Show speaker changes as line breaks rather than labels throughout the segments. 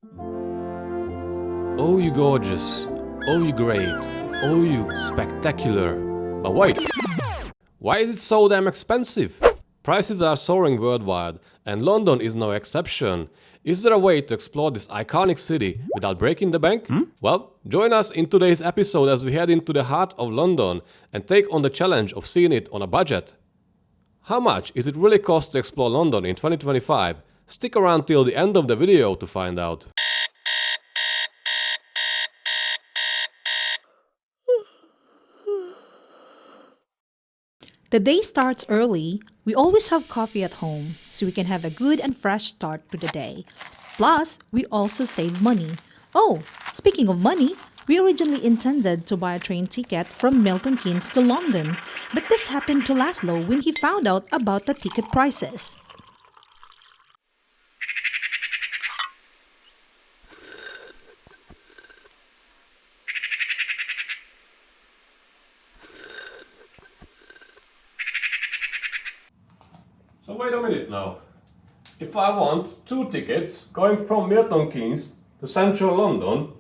Oh, you gorgeous. Oh, you great. Oh, you spectacular. But wait, why is it so damn expensive? Prices are soaring worldwide, and London is no exception. Is there a way to explore this iconic city without breaking the bank? Well, join us in today's episode as we head into the heart of London and take on the challenge of seeing it on a budget. How much is it really cost to explore London in 2025? Stick around till the end of the video to find out.
The day starts early. We always have coffee at home, so we can have a good and fresh start to the day. Plus, we also save money. Oh, speaking of money, we originally intended to buy a train ticket from Milton Keynes to London, but this happened to Lazlo when he found out about the ticket prices.
So wait a minute now. If I want 2 tickets going from Milton Keynes to central London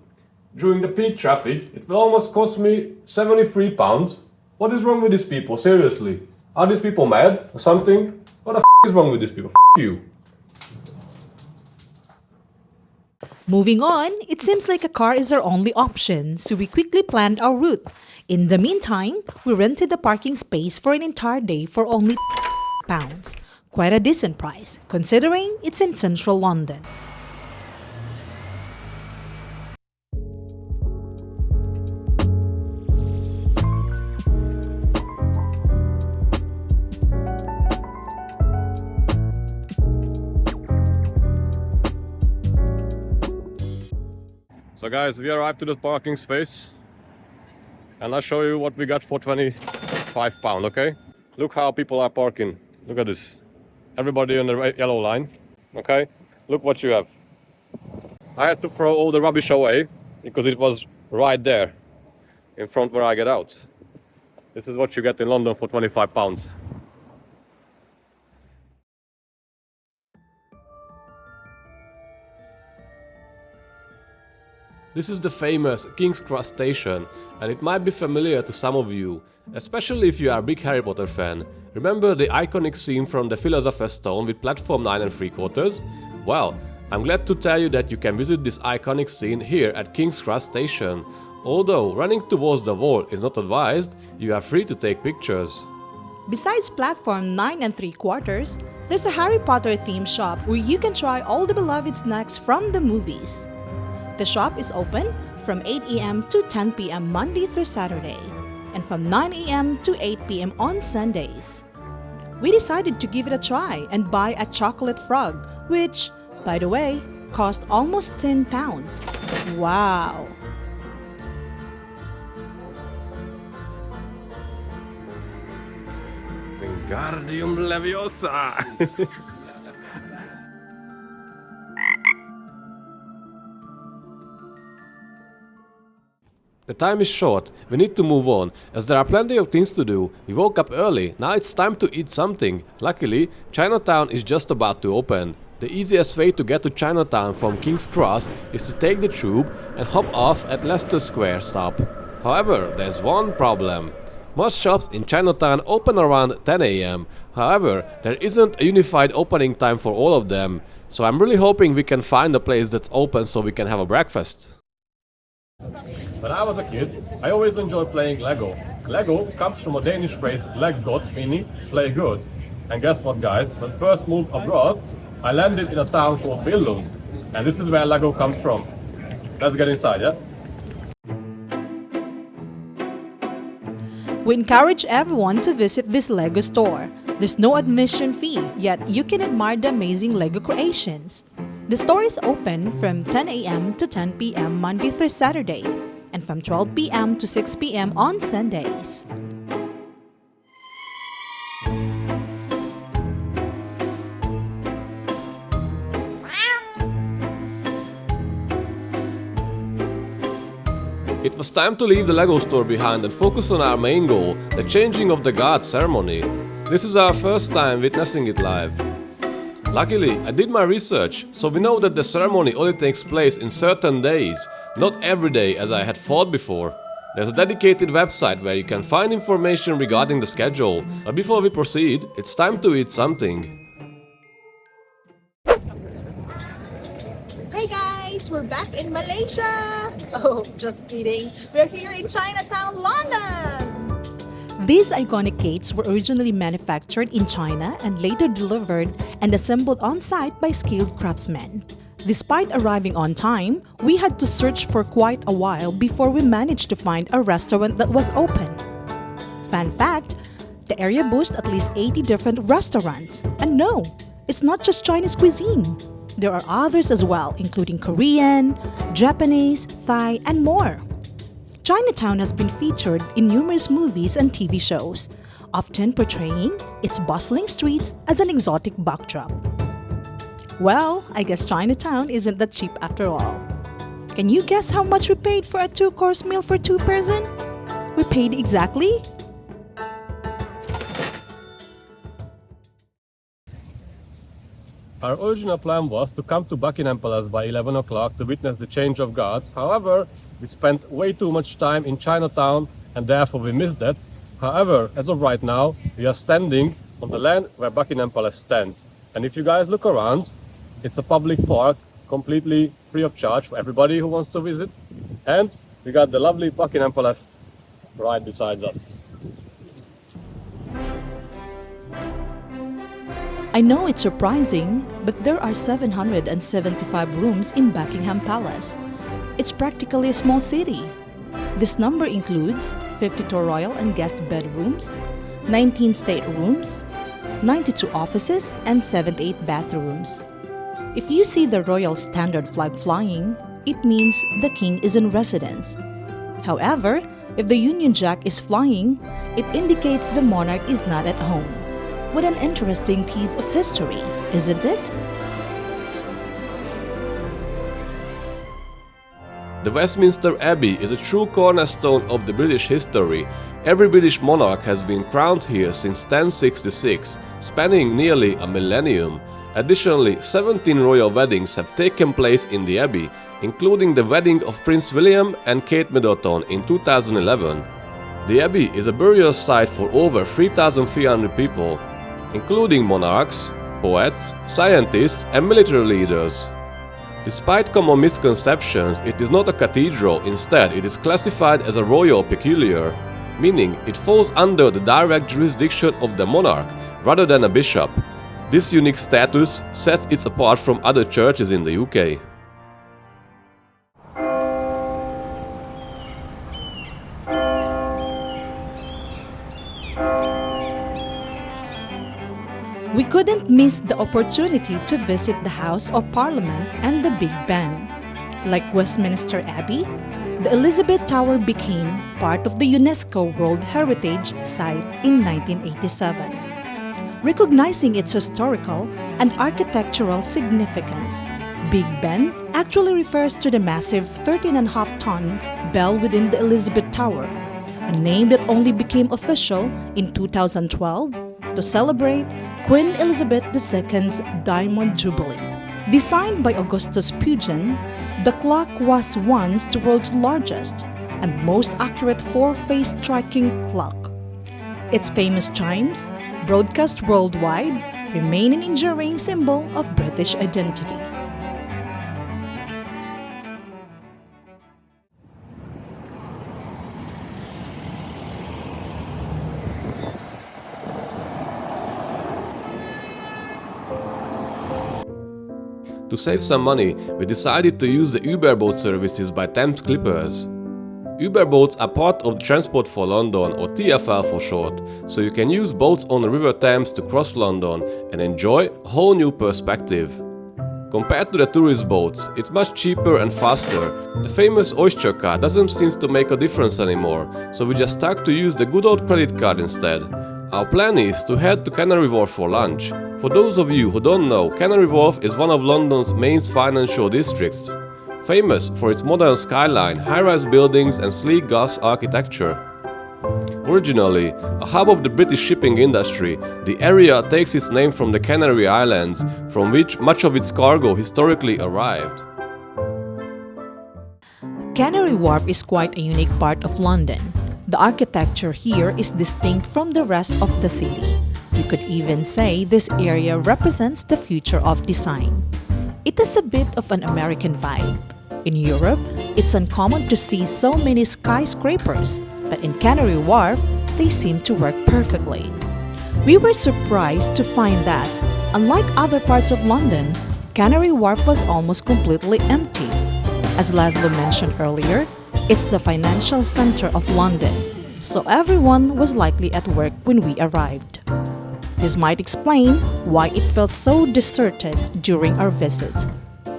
during the peak traffic, it will almost cost me £73. What is wrong with these people, seriously? Are these people mad or something? What the is wrong with these people? You.
Moving on, it seems like a car is our only option, so we quickly planned our route. In the meantime, we rented a parking space for an entire day for only £. Quite a decent price, considering it's in central London.
So guys, we arrived to the parking space and I'll show you what we got for £25, okay? Look how people are parking. Look at this. Everybody on the yellow line, okay? Look what you have. I had to throw all the rubbish away because it was right there in front where I get out. This is what you get in London for £25. This is the famous King's Cross station, and it might be familiar to some of you, especially if you are a big Harry Potter fan. Remember the iconic scene from the Philosopher's Stone with platform 9 3/4? Well, I'm glad to tell you that you can visit this iconic scene here at King's Cross station. Although running towards the wall is not advised, you are free to take pictures.
Besides platform 9 3/4, there's a Harry Potter themed shop where you can try all the beloved snacks from the movies. The shop is open from 8 a.m. to 10 p.m. Monday through Saturday, and from 9 a.m. to 8 p.m. on Sundays. We decided to give it a try and buy a chocolate frog, which, by the way, cost almost £10. Wow!
Wingardium Leviosa! The time is short, we need to move on, as there are plenty of things to do. We woke up early, now it's time to eat something. Luckily, Chinatown is just about to open. The easiest way to get to Chinatown from King's Cross is to take the tube and hop off at Leicester Square stop. However, there's one problem. Most shops in Chinatown open around 10 a.m. However, there isn't a unified opening time for all of them, so I'm really hoping we can find a place that's open so we can have a breakfast. When I was a kid, I always enjoyed playing Lego. Lego comes from a Danish phrase leg godt, meaning play good. And guess what guys, when I first moved abroad, I landed in a town called Billund. And this is where Lego comes from. Let's get inside, yeah?
We encourage everyone to visit this Lego store. There's no admission fee, yet you can admire the amazing Lego creations. The store is open from 10 a.m. to 10 p.m. Monday through Saturday, and from 12 p.m. to 6 p.m. on Sundays.
It was time to leave the Lego store behind and focus on our main goal, the changing of the guard ceremony. This is our first time witnessing it live. Luckily, I did my research, so we know that the ceremony only takes place in certain days, not every day as I had thought before. There's a dedicated website where you can find information regarding the schedule, but before we proceed, it's time to eat something.
Hey guys, we're back in Malaysia! Oh, just kidding. We're here in Chinatown, London! These iconic gates were originally manufactured in China and later delivered and assembled on-site by skilled craftsmen. Despite arriving on time, we had to search for quite a while before we managed to find a restaurant that was open. Fun fact, the area boasts at least 80 different restaurants. And no, it's not just Chinese cuisine. There are others as well, including Korean, Japanese, Thai, and more. Chinatown has been featured in numerous movies and TV shows, often portraying its bustling streets as an exotic backdrop. Well, I guess Chinatown isn't that cheap after all. Can you guess how much we paid for a 2-course meal for 2 person? We paid exactly
Our original plan was to come to Buckingham Palace by 11 o'clock to witness the change of guards. However, we spent way too much time in Chinatown and therefore we missed that. However, as of right now, we are standing on the land where Buckingham Palace stands. And if you guys look around, it's a public park, completely free of charge for everybody who wants to visit. And we got the lovely Buckingham Palace right beside us.
I know it's surprising, but there are 775 rooms in Buckingham Palace. It's practically a small city. This number includes 52 royal and guest bedrooms, 19 staterooms, 92 offices, and 78 bathrooms. If you see the royal standard flag flying, it means the king is in residence. However, if the Union Jack is flying, it indicates the monarch is not at home. What an interesting piece of history, isn't it?
The Westminster Abbey is a true cornerstone of the British history. Every British monarch has been crowned here since 1066, spanning nearly a millennium. Additionally, 17 royal weddings have taken place in the Abbey, including the wedding of Prince William and Kate Middleton in 2011. The Abbey is a burial site for over 3,300 people, including monarchs, poets, scientists, and military leaders. Despite common misconceptions, it is not a cathedral. Instead, it is classified as a royal peculiar, meaning it falls under the direct jurisdiction of the monarch rather than a bishop. This unique status sets it apart from other churches in the UK.
We couldn't miss the opportunity to visit the House of Parliament and the Big Ben. Like Westminster Abbey, the Elizabeth Tower became part of the UNESCO World Heritage Site in 1987. Recognizing its historical and architectural significance, Big Ben actually refers to the massive 13.5-ton bell within the Elizabeth Tower, a name that only became official in 2012 to celebrate Queen Elizabeth II's Diamond Jubilee. Designed by Augustus Pugin, the clock was once the world's largest and most accurate 4-phase striking clock. Its famous chimes, broadcast worldwide, remain an enduring symbol of British identity.
To save some money, we decided to use the Uber boat services by Thames Clippers. Uber boats are part of the Transport for London, or TfL for short, so you can use boats on the River Thames to cross London and enjoy a whole new perspective. Compared to the tourist boats, it's much cheaper and faster. The famous Oyster card doesn't seem to make a difference anymore, so we just stuck to use the good old credit card instead. Our plan is to head to Canary Wharf for lunch. For those of you who don't know, Canary Wharf is one of London's main financial districts, famous for its modern skyline, high-rise buildings and sleek glass architecture. Originally a hub of the British shipping industry, the area takes its name from the Canary Islands, from which much of its cargo historically arrived.
Canary Wharf is quite a unique part of London. The architecture here is distinct from the rest of the city. You could even say this area represents the future of design. It is a bit of an American vibe. In Europe, it's uncommon to see so many skyscrapers, but in Canary Wharf, they seem to work perfectly. We were surprised to find that, unlike other parts of London, Canary Wharf was almost completely empty. As Lazlo mentioned earlier, it's the financial center of London, so everyone was likely at work when we arrived. This might explain why it felt so deserted during our visit.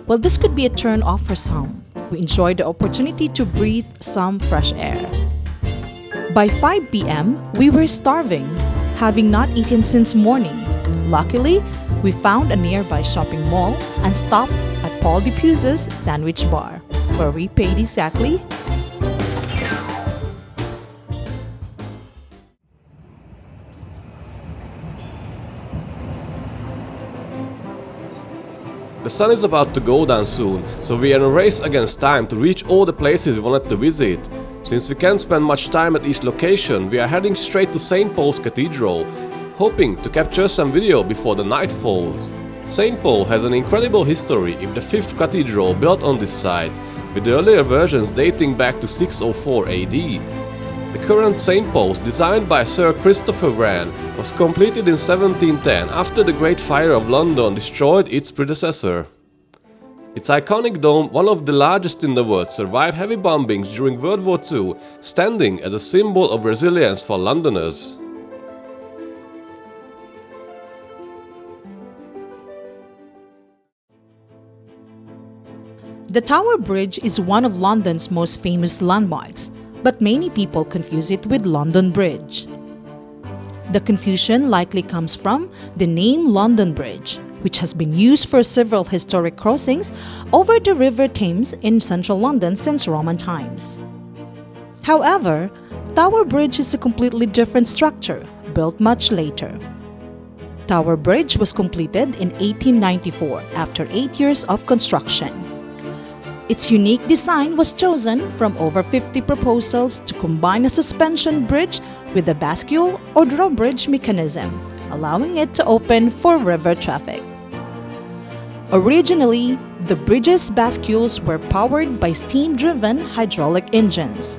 Well, this could be a turn-off for some. We enjoyed the opportunity to breathe some fresh air. By 5 p.m., we were starving, having not eaten since morning. Luckily, we found a nearby shopping mall and stopped at Paul Depuz's sandwich bar, where we paid exactly
The sun is about to go down soon, so we are in a race against time to reach all the places we wanted to visit. Since we can't spend much time at each location, we are heading straight to St. Paul's Cathedral, hoping to capture some video before the night falls. St. Paul has an incredible history, with the 5th cathedral built on this site, with the earlier versions dating back to 604 AD. The current St. Paul's, designed by Sir Christopher Wren, was completed in 1710 after the Great Fire of London destroyed its predecessor. Its iconic dome, one of the largest in the world, survived heavy bombings during World War II, standing as a symbol of resilience for Londoners.
The Tower Bridge is one of London's most famous landmarks, but many people confuse it with London Bridge. The confusion likely comes from the name London Bridge, which has been used for several historic crossings over the River Thames in central London since Roman times. However, Tower Bridge is a completely different structure, built much later. Tower Bridge was completed in 1894 after 8 years of construction. Its unique design was chosen from over 50 proposals to combine a suspension bridge with a bascule or drawbridge mechanism, allowing it to open for river traffic. Originally, the bridge's bascules were powered by steam-driven hydraulic engines.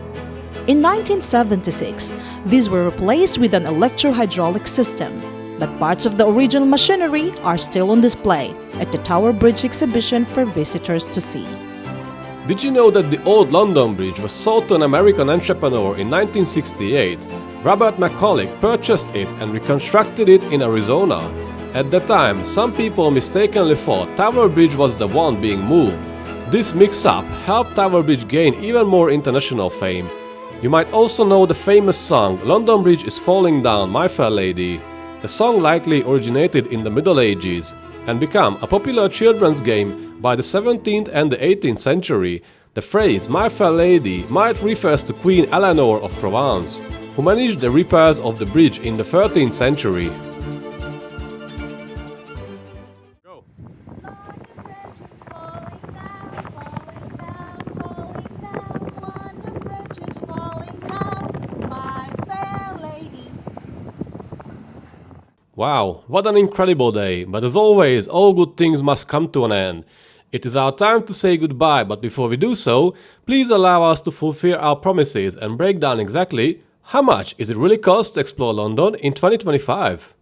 In 1976, these were replaced with an electro-hydraulic system, but parts of the original machinery are still on display at the Tower Bridge exhibition for visitors to see.
Did you know that the old London Bridge was sold to an American entrepreneur in 1968? Robert McCulloch purchased it and reconstructed it in Arizona. At the time, some people mistakenly thought Tower Bridge was the one being moved. This mix-up helped Tower Bridge gain even more international fame. You might also know the famous song "London Bridge is Falling Down, My Fair Lady." The song likely originated in the Middle Ages and became a popular children's game by the 17th and the 18th century. The phrase "My Fair Lady" might refer to Queen Eleanor of Provence, who managed the repairs of the bridge in the 13th century. Go. Wow, what an incredible day, but as always, all good things must come to an end. It is our time to say goodbye, but before we do so, please allow us to fulfill our promises and break down exactly how much is it really cost to explore London in 2025.